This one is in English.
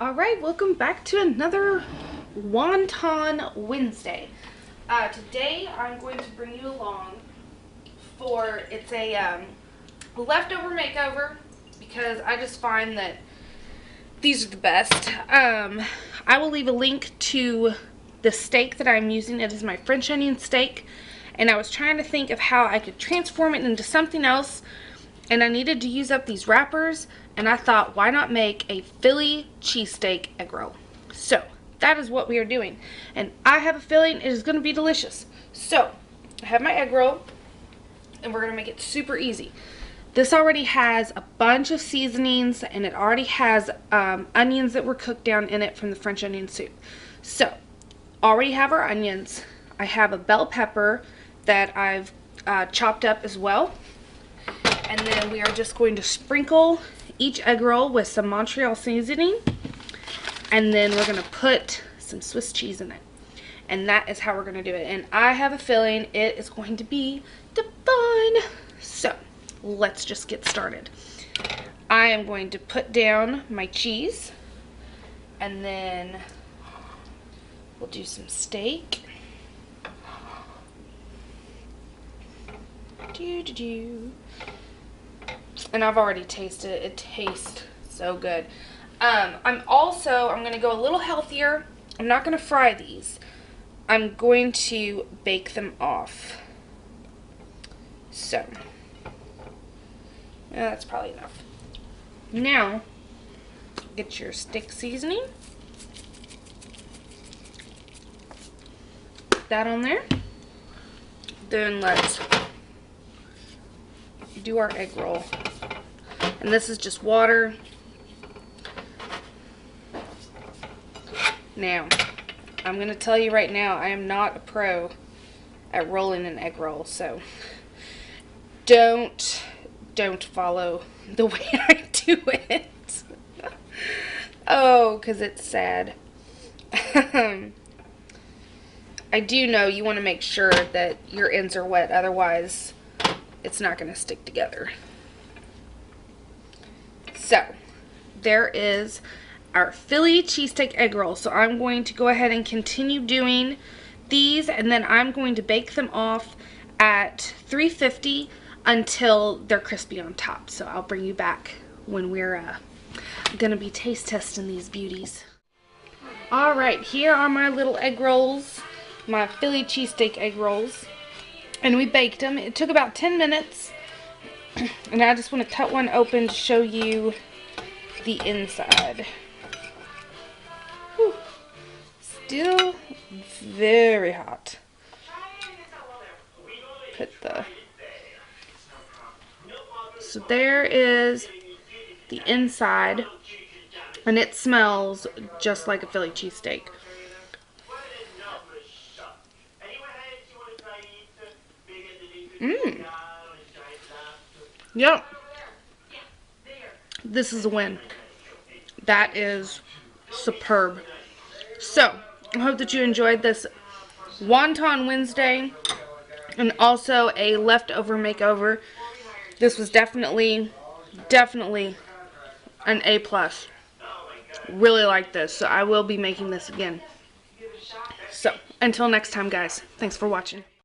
Alright, welcome back to another Wonton Wednesday. Today I'm going to bring you along for, it's a leftover makeover, because I just find that these are the best. I will leave a link to the steak that I'm using. It is my French onion steak, and I was trying to think of how I could transform it into something else, and I needed to use up these wrappers, and I thought, why not make a Philly cheesesteak egg roll? So that is what we are doing, and I have a feeling it is going to be delicious. So I have my egg roll, and we're going to make it super easy. This already has a bunch of seasonings, and it already has onions that were cooked down in it from the French onion soup. So already have our onions. I have a bell pepper that I've chopped up as well. And then we are just going to sprinkle each egg roll with some Montreal seasoning. And then we're going to put some Swiss cheese in it. And that is how we're going to do it. And I have a feeling it is going to be divine. So let's just get started. I am going to put down my cheese. And then we'll do some steak. And I've already tasted it. It tastes so good. I'm going to go a little healthier. I'm not going to fry these. I'm going to bake them off. So, that's probably enough. Now, get your stick seasoning. Put that on there. Then let's do our egg roll. And this is just water. Now, I'm going to tell you right now, I am not a pro at rolling an egg roll, so don't follow the way I do it. Oh, because it's sad. I do know you want to make sure that your ends are wet, otherwise it's not going to stick together. So, there is our Philly cheesesteak egg roll. So I'm going to go ahead and continue doing these, and then I'm going to bake them off at 350 until they're crispy on top. So I'll bring you back when we're going to be taste testing these beauties. Alright, here are my little egg rolls, my Philly cheesesteak egg rolls. And we baked them. It took about 10 minutes. And I just want to cut one open to show you the inside. Whew. Still very hot. So there is the inside. And it smells just like a Philly cheesesteak. Yep. This is a win. That is superb. So, I hope that you enjoyed this Wonton Wednesday and also a leftover makeover. This was definitely an A+. Really like this, so I will be making this again. So, until next time, guys. Thanks for watching.